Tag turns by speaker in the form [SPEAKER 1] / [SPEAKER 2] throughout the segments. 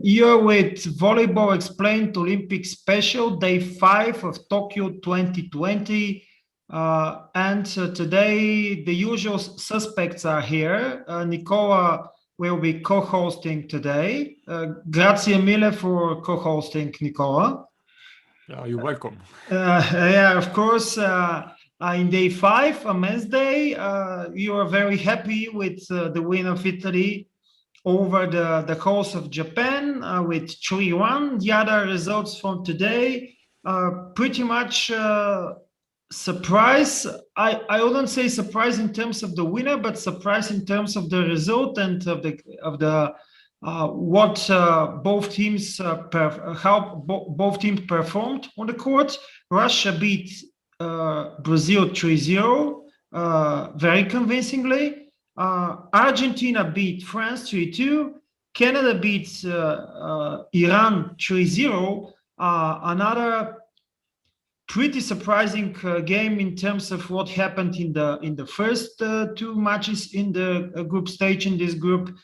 [SPEAKER 1] You're with Volleyball Explained Olympics Special, day 5 of Tokyo 2020. Today, the usual suspects are here. Nicola will be co-hosting today. Grazie mille for co-hosting, Nicola.
[SPEAKER 2] You're welcome.
[SPEAKER 1] Yeah, of course. In day 5, a men's day, you are very happy with the win of Italy over the coast of Japan with 3-1. The other results from today pretty much surprise. I wouldn't say surprise in terms of the winner, but surprise in terms of the result and of the what both teams how both teams performed on the court. Russia beat Brazil 3-0 very convincingly. Argentina beat France 3-2. Canada beat Iran 3-0. Another pretty surprising game in terms of what happened in the first two matches in the group stage in this group.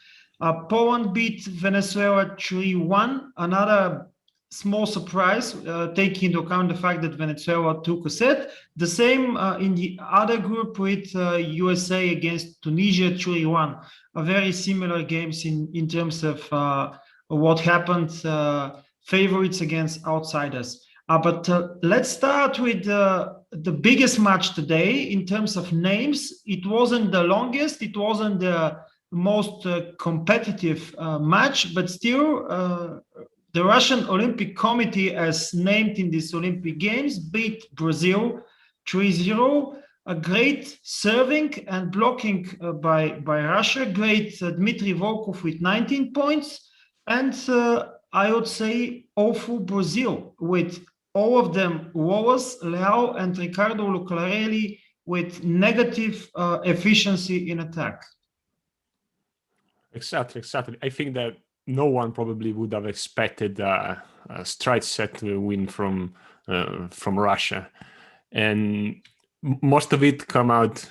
[SPEAKER 1] Poland beat Venezuela 3-1. Another small surprise, taking into account the fact that Venezuela took a set. The same in the other group with USA against Tunisia 3-1. Very similar games in terms of what happened, favorites against outsiders. But let's start with the biggest match today in terms of names. It wasn't the longest, it wasn't the most competitive match, but still the Russian Olympic Committee, as named in these Olympic Games, beat Brazil 3-0. A great serving and blocking by Russia. Great Dmitry Volkov with 19 points. And I would say awful Brazil with all of them, Wallace, Leao, and Ricardo Lucarelli with negative efficiency in attack.
[SPEAKER 2] Exactly. I think that no one probably would have expected a straight set win from Russia, and most of it come out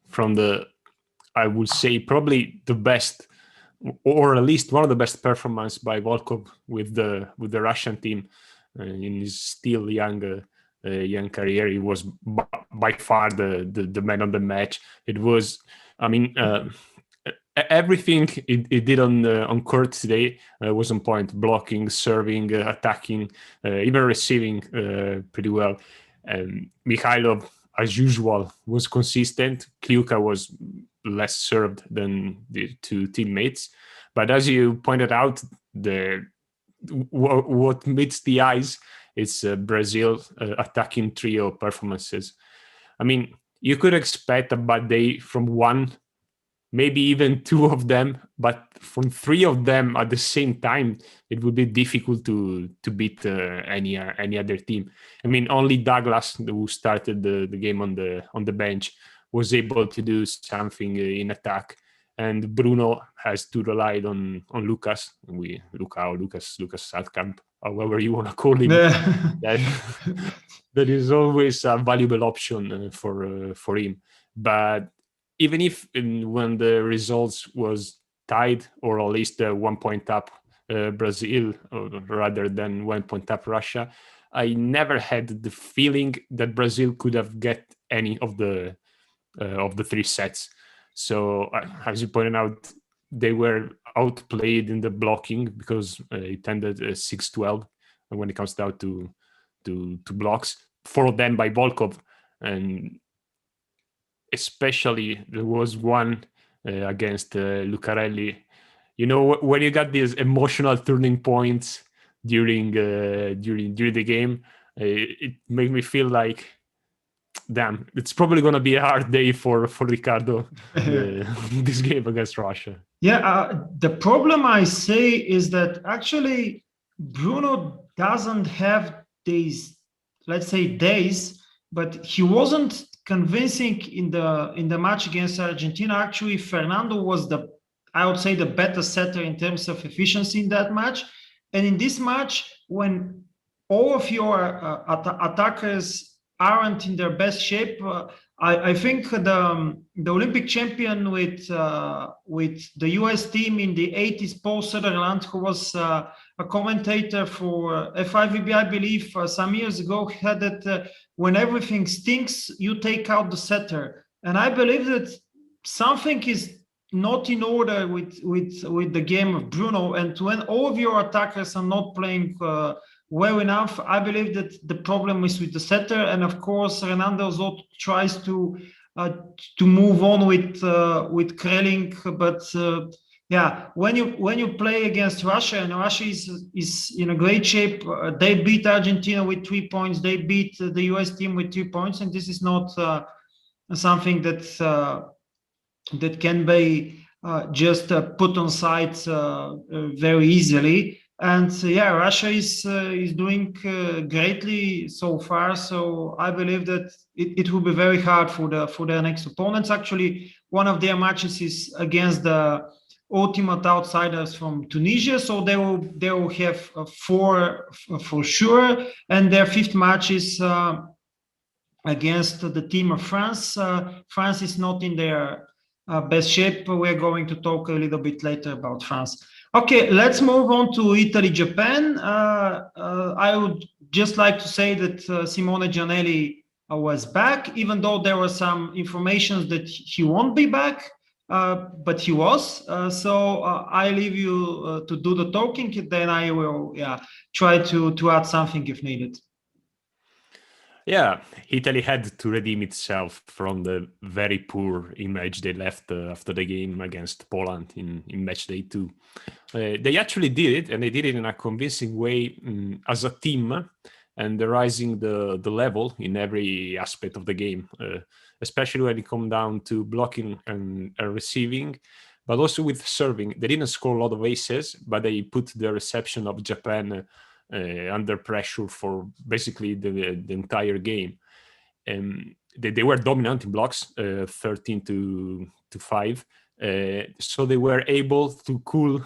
[SPEAKER 2] from I would say probably the best, or at least one of the best performance by Volkov with the Russian team in his still young career. He was by far the man of the match. It was, I mean. Everything it did on court today was on point. Blocking, serving, attacking, even receiving pretty well. Mikhailov, as usual, was consistent. Kliuka was less served than the two teammates. But as you pointed out, what meets the eyes is Brazil attacking trio performances. I mean, you could expect a bad day from one, maybe even two of them, but from three of them at the same time, it would be difficult to beat any other team. I mean, only Douglas, who started the game on the bench, was able to do something in attack, and Bruno has to rely on Lucas Saltkamp, however you want to call him. That is always a valuable option for him, but. Even if when the results was tied, or at least 1 point up Brazil, rather than 1 point up Russia, I never had the feeling that Brazil could have get any of the three sets. So as you pointed out, they were outplayed in the blocking because it ended 6-12 when it comes down to blocks, 4 of them by Volkov, and especially there was one against Lucarelli. You know, when you got these emotional turning points during the game, it made me feel like, damn, it's probably going to be a hard day for Ricardo this game against Russia.
[SPEAKER 1] Yeah, the problem I say is that actually Bruno doesn't have these, let's say, days, but he wasn't convincing in the match against Argentina. Actually, Fernando was I would say the better setter in terms of efficiency in that match. And in this match, when all of your attackers aren't in their best shape, I think the Olympic champion with the US team in the 80s, Paul Sutherland, who was a commentator for FIVB, I believe, some years ago, had that when everything stinks, you take out the setter. And I believe that something is not in order with the game of Bruno. And when all of your attackers are not playing well enough, I believe that the problem is with the setter. And of course, Renato Zot tries to move on with Krelling, but yeah, when you play against Russia, and Russia is in a great shape, they beat Argentina with 3 points, they beat the US team with 3 points, and this is not something that can be just put on site very easily. And yeah, Russia is doing greatly so far. So I believe that it will be very hard for their next opponents. Actually, one of their matches is against the ultimate outsiders from Tunisia. So they will have four for sure, and their fifth match is against the team of France. France is not in their best shape. We're going to talk a little bit later about France. Okay, let's move on to Italy, Japan. I would just like to say that Simone Giannelli was back, even though there were some information that he won't be back, but he was. So I leave you to do the talking, then I will try to add something if needed.
[SPEAKER 2] Yeah, Italy had to redeem itself from the very poor image they left after the game against Poland in match day 2. They actually did it, and they did it in a convincing way as a team, and rising the level in every aspect of the game, especially when it comes down to blocking and receiving, but also with serving. They didn't score a lot of aces, but they put the reception of Japan under pressure for basically the entire game. They were dominant in blocks, 13 to 5. So they were able to cool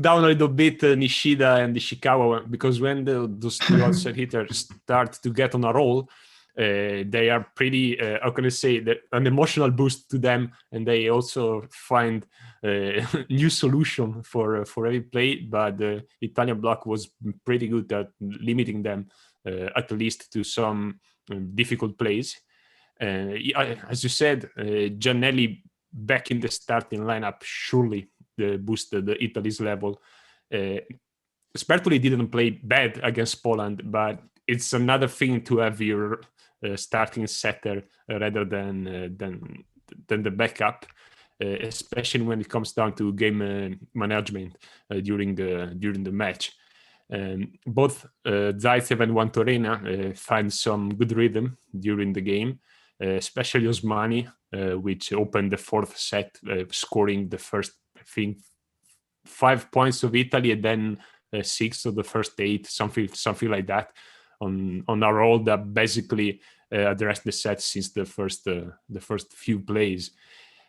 [SPEAKER 2] down a little bit Nishida and Ishikawa, because when those two outside hitters start to get on a roll, they are pretty, how can I say, an emotional boost to them, and they also find new solution for every play. But the Italian block was pretty good at limiting them, at least to some difficult plays. As you said, Giannelli back in the starting lineup surely boosted Italy's level. Spertoli didn't play bad against Poland, but it's another thing to have your starting setter rather than the backup, especially when it comes down to game management during the match. Both Zaitsev and Wantorena find some good rhythm during the game, especially Osmani, which opened the fourth set, scoring the first, I think, 5 points of Italy, and then 6 of the first 8, something like that, on a roll that basically addressed the set since the first few plays.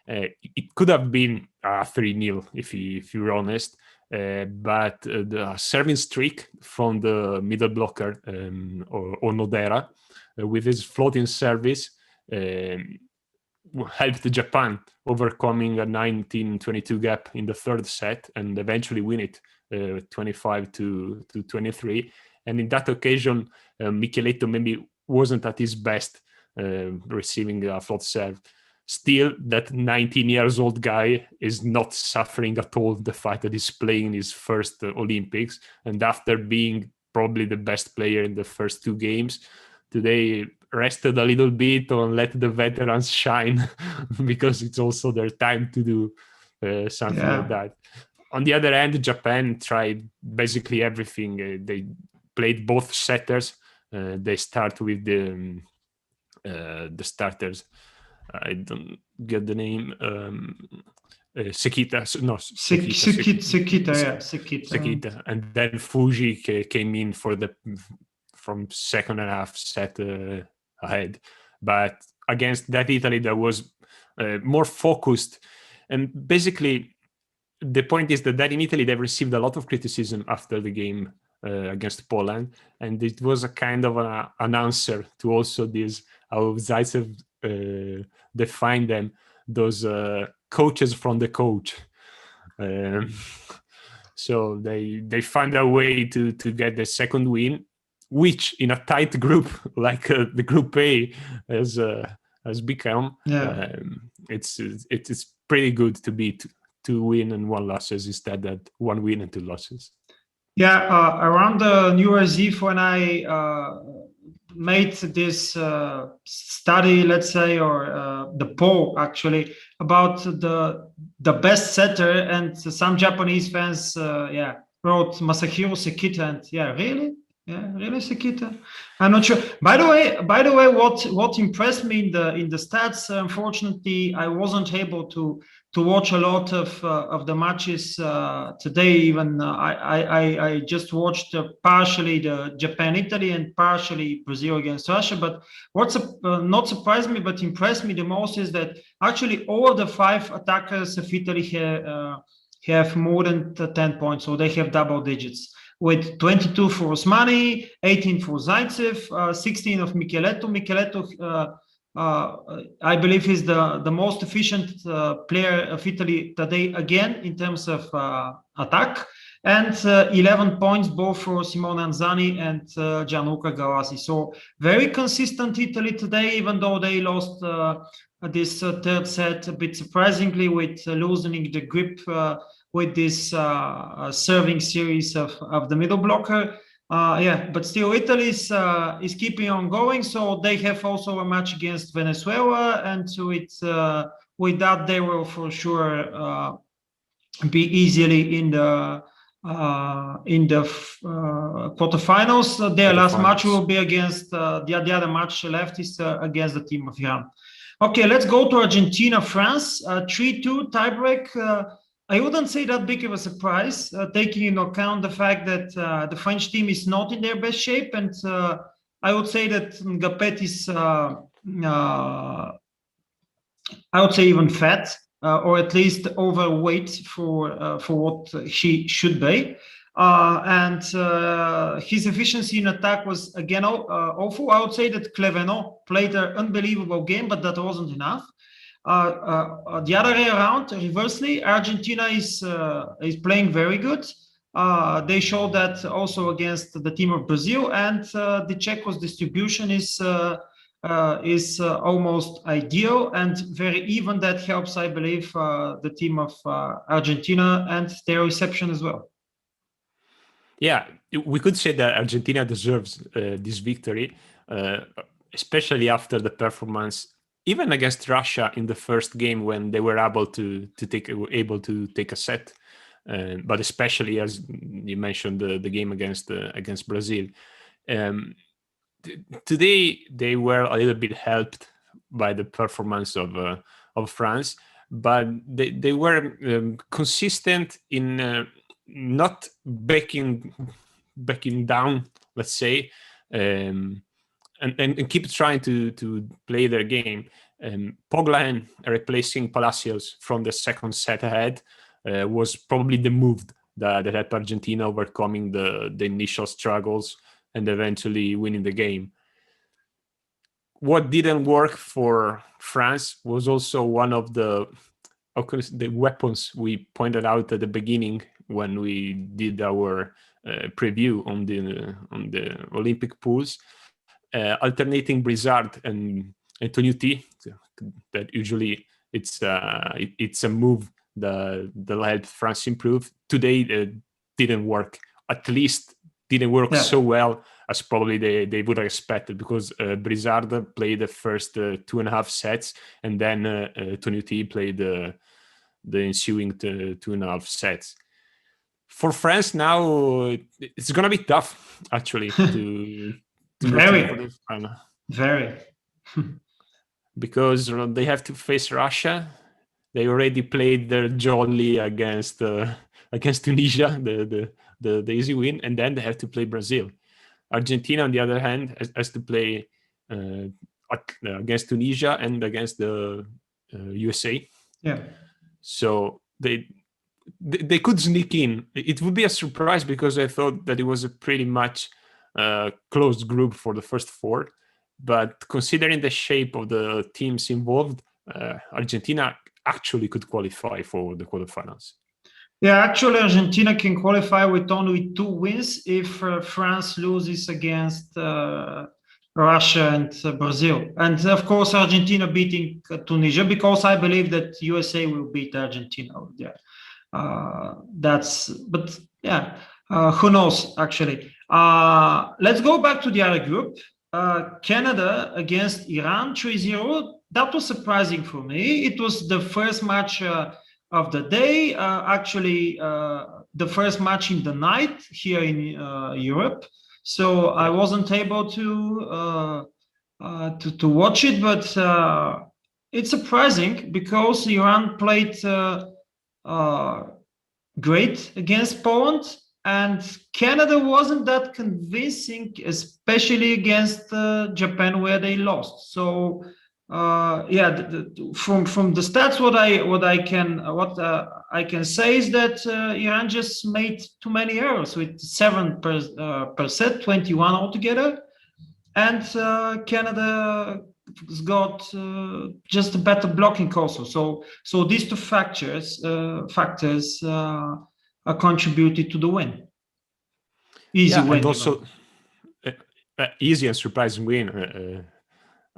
[SPEAKER 2] It could have been 3-0 if you're honest, but the serving streak from the middle blocker, Onodera, with his floating service, helped Japan overcoming a 19-22 gap in the third set and eventually win it 25 to 23. And in that occasion, Micheletto maybe wasn't at his best receiving a float serve. Still, that 19 years old guy is not suffering at all the fact that he's playing his first Olympics, and after being probably the best player in the first 2 games, today rested a little bit and let the veterans shine because it's also their time to do something like that. On the other hand, Japan tried basically everything. They played both setters. They start with the starters. I don't get the name. Sekita. Sekita. And then Fuji came in from second and a half set ahead. But against that Italy that was more focused. And basically, the point is that in Italy, they've received a lot of criticism after the game against Poland. And it was a kind of an answer to also this, how Zaitsev define them, those coaches from the coach. Um, so they find a way to get the second win, which in a tight group like the Group A has become.
[SPEAKER 1] Yeah.
[SPEAKER 2] It's pretty good to beat 2 win and 1 losses instead of 1 win and 2 losses.
[SPEAKER 1] Yeah, around the New Year's Eve when I made this study, let's say, or the poll actually about the best setter, and some Japanese fans, wrote Masahiro Sekita, and really, Sekita. I'm not sure. By the way, what impressed me in the stats, unfortunately, I wasn't able to watch a lot of the matches today. Even I just watched partially the Japan-Italy and partially Brazil against Russia. But what's not surprised me but impressed me the most is that actually all of the 5 attackers of Italy have more than 10 points, so they have double digits. With 22 for Osmani, 18 for Zaitsev, 16 of Micheletto. Micheletto, I believe, is the most efficient player of Italy today, again, in terms of attack. And 11 points both for Simone Anzani and Gianluca Galassi. So very consistent Italy today, even though they lost this third set a bit surprisingly, with loosening the grip with this serving series of the middle blocker. But still Italy is keeping on going. So they have also a match against Venezuela, and with that they will for sure be easily in the quarterfinals. Their last match will be against the other match left is against the team of Iran. Okay, let's go to Argentina, France. 3-2 tiebreak. I wouldn't say that big of a surprise, taking into account the fact that the French team is not in their best shape, and I would say that Ngapet is, I would say, even fat, or at least overweight for what she should be. And his efficiency in attack was again awful. I would say that Clevenot played an unbelievable game, but that wasn't enough. The other way around, reversely, Argentina is playing very good. They showed that also against the team of Brazil, and the Czechos' distribution is almost ideal and very even. That helps, I believe, the team of Argentina and their reception as well.
[SPEAKER 2] Yeah, we could say that Argentina deserves this victory, especially after the performance, even against Russia in the first game, when they were able to take a set, but especially, as you mentioned, the game against Brazil. Today they were a little bit helped by the performance of France, but they were consistent in not backing down, let's say, and keep trying to play their game. Poglaen replacing Palacios from the second set ahead was probably the move that helped Argentina overcoming the initial struggles and eventually winning the game. What didn't work for France was also one of the weapons we pointed out at the beginning when we did our preview on the Olympic pools, alternating Brizard and Tonuti. That usually it's a move that helped France improve. Today it didn't work. At least didn't work so well as probably they would have expected, because Brizard played the first 2.5 sets, and then Tonuti played the ensuing 2.5 sets. For France now, it's gonna be tough actually to
[SPEAKER 1] very
[SPEAKER 2] because they have to face Russia. They already played their jolly against Tunisia, the easy win, and then they have to play Brazil. Argentina, on the other hand, has to play against Tunisia and against the USA.
[SPEAKER 1] Yeah.
[SPEAKER 2] So they could sneak in. It would be a surprise, because I thought that it was a pretty much closed group for the first 4. But considering the shape of the teams involved, Argentina actually could qualify for the quarterfinals.
[SPEAKER 1] Yeah, actually, Argentina can qualify with only 2 wins if France loses against Russia and Brazil. And of course, Argentina beating Tunisia, because I believe that USA will beat Argentina. Yeah, but yeah, who knows, actually. Let's go back to the other group. Canada against Iran 3-0. That was surprising for me. It was the first match of the day, actually the first match in the night here in Europe. So I wasn't able to watch it, but it's surprising because Iran played great against Poland, and Canada wasn't that convincing, especially against Japan, where they lost. So yeah, from the stats, what I can say is that Iran just made too many errors, with 7%, 21 altogether, and Canada has got just a better blocking also. So these two factors contributed to the win. Easy win,
[SPEAKER 2] and also easy and surprising win,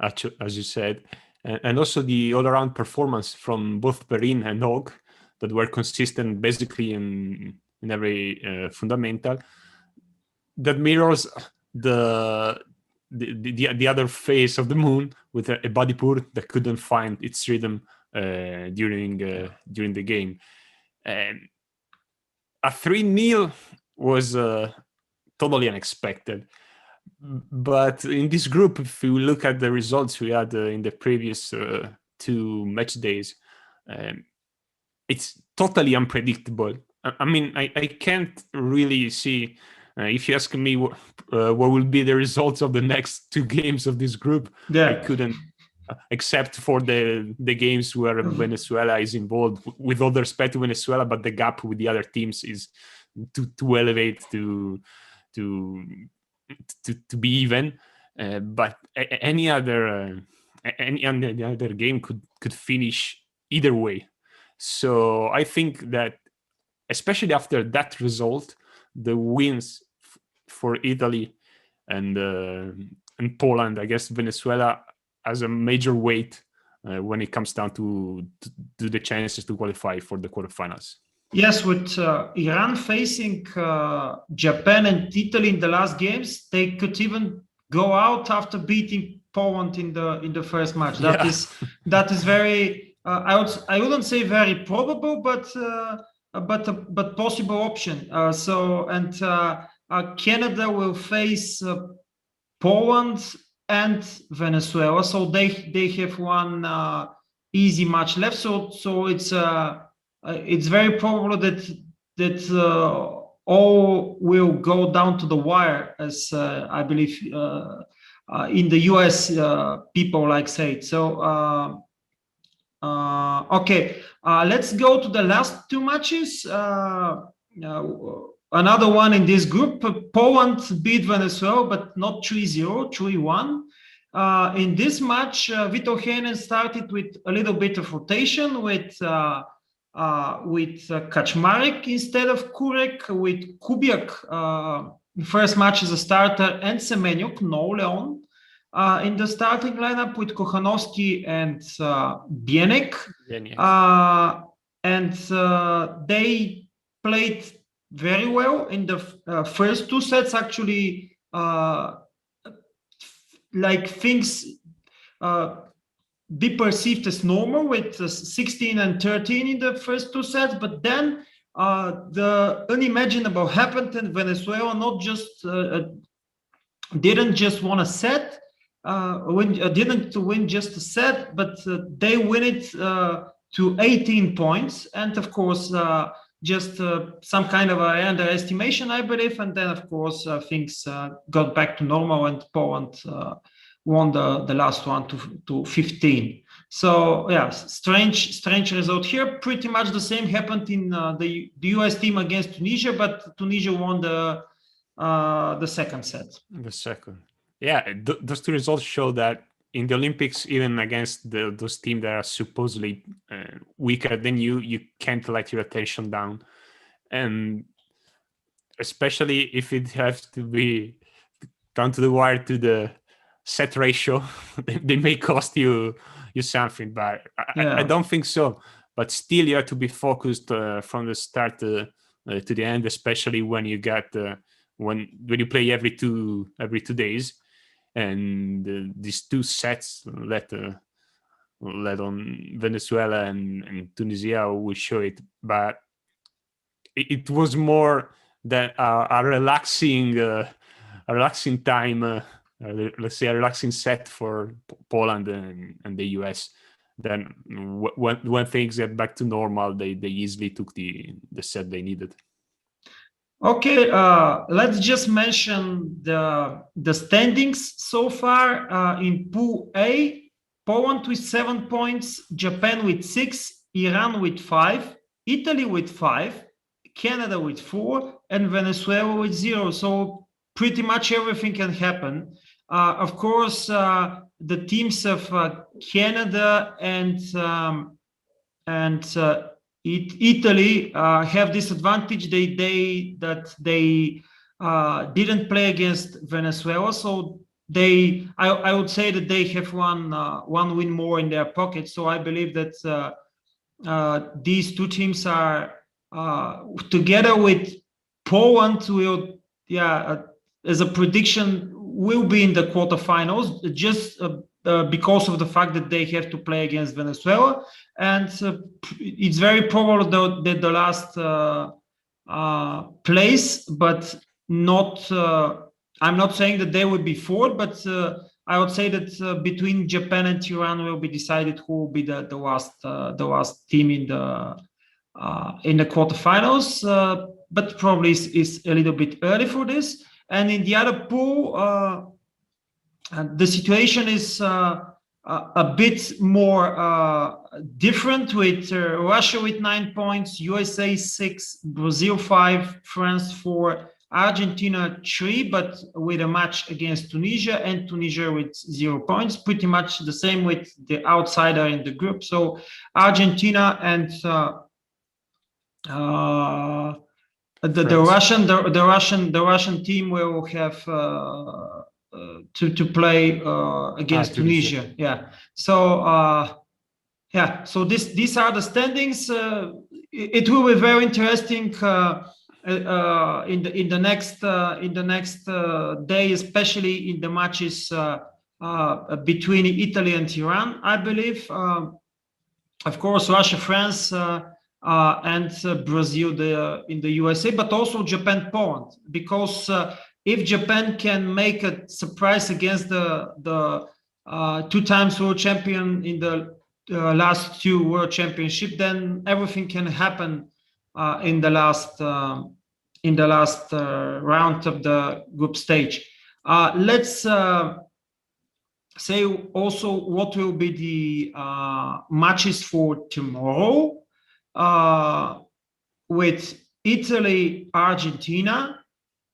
[SPEAKER 2] as you said, and also the all-around performance from both Perrin and Hogg that were consistent basically in every fundamental. That mirrors the other face of the moon, with a Badipur that couldn't find its rhythm during the game. And a 3-0 was totally unexpected. But in this group, if you look at the results we had in the previous 2 match days, it's totally unpredictable. I mean, I can't really see. If you ask me what will be the results of the next 2 games of this group, I couldn't, except for the games where Venezuela is involved. With all the respect to Venezuela, but the gap with the other teams is too elevate to be even. But any other game could finish either way. So I think that, especially after that result, the wins for Italy and Poland against Venezuela has a major weight when it comes down to the chances to qualify for the quarterfinals.
[SPEAKER 1] Yes, with Iran facing Japan and Italy in the last games, they could even go out after beating Poland in the first match. That is very I wouldn't say very probable, but possible option. Canada will face Poland and Venezuela, so they have one easy match left. So it's very probable that all will go down to the wire, as I believe in the US people like say it. So okay, let's go to the last 2 matches. Another one in this group. Poland beat Venezuela, but not 3-0, 3-1. In this match, Vito Heinen started with a little bit of rotation with Kaczmarek instead of Kurek, with Kubiak first match as a starter, and Semenyuk, no Leon, in the starting lineup, with Kochanowski and Bienek. And they played very well in the first 2 sets, actually. Like things be perceived as normal, with 16 and 13 in the first 2 sets, but then the unimaginable happened, and Venezuela didn't just win a set, didn't win just a set, but they win it to 18 points, and of course just some kind of an underestimation, I believe, and then of course things got back to normal, and Poland won the last one to 15. So yeah, strange result here. Pretty much the same happened in the US team against Tunisia, but Tunisia won the second set.
[SPEAKER 2] The second. Yeah, those two results show that in the Olympics, even against those teams that are supposedly weaker than you, you can't let your attention down, and especially if it has to be down to the wire to the set ratio, they may cost you something. But I don't think so. But still, you have to be focused from the start to the end, especially when you get when you play every two days, and these two sets let on Venezuela and Tunisia will show it. But it was more than a relaxing time. Let's say a relaxing set for Poland and the US. Then when things get back to normal, they easily took the set they needed.
[SPEAKER 1] Okay, let's just mention the standings so far in Pool A. Poland with 7 points, Japan with 6, Iran with 5, Italy with 5, Canada with 4, and Venezuela with 0. So pretty much everything can happen. Of course, the teams of Canada and Italy have this advantage. They didn't play against Venezuela, so I would say that they have one win more in their pocket. So I believe that these two teams are together with Poland will, as a prediction, will be in the quarterfinals, just because of the fact that they have to play against Venezuela. And it's very probable that the last place, but not. I'm not saying that they would be fourth, but I would say that between Japan and Iran will be decided who will be the last team in the quarterfinals. But probably is a little bit early for this. And in the other pool, the situation is a bit more different, with Russia with 9 points, USA 6, Brazil 5, France 4, Argentina 3, but with a match against Tunisia, and Tunisia with 0 points. Pretty much the same with the outsider in the group. So Argentina and the Russian team will have to play against Tunisia. Yeah. So so these are the standings. It will be very interesting in the next day, especially in the matches between Italy and Iran, I believe. Of course, Russia, France, and Brazil in the USA, but also Japan, Poland, because if Japan can make a surprise against the 2 times world champion in the last 2 world championship, then everything can happen in the last round of the group stage. Let's say also what will be the matches for tomorrow, with Italy, Argentina.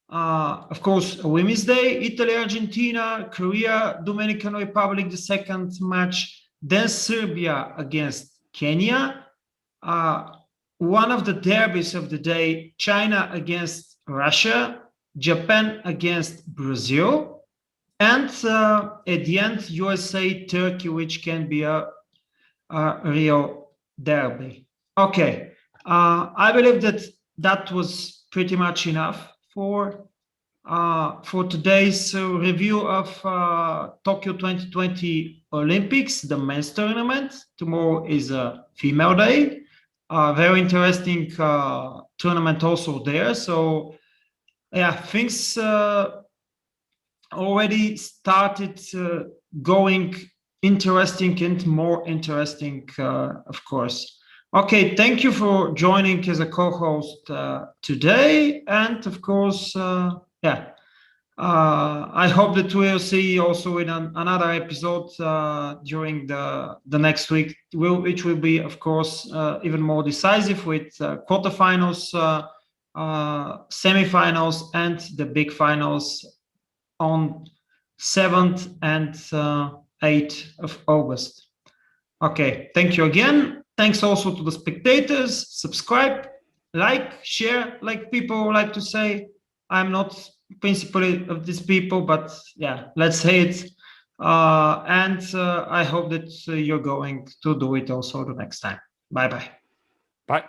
[SPEAKER 1] Of course, Women's Day, Italy, Argentina, Korea, Dominican Republic, the second match, then Serbia against Kenya. One of the derbies of the day, China against Russia, Japan against Brazil, and at the end, USA, Turkey, which can be a real derby. Okay, I believe that was pretty much enough for today's review of Tokyo 2020 Olympics, the men's tournament. Tomorrow is a female day. Very interesting tournament also there. So yeah, things already started going interesting and more interesting, of course. Okay, thank you for joining as a co-host today, and of course, I hope that we'll see also in another episode during the next week, which will be, of course, even more decisive, with quarterfinals, semifinals, and the big finals on 7th and 8th of August. Okay, thank you again. Thanks also to the spectators. Subscribe, like, share, like people like to say. I'm not principally of these people, but yeah, let's say it. And I hope that you're going to do it also the next time. Bye-bye.
[SPEAKER 2] Bye.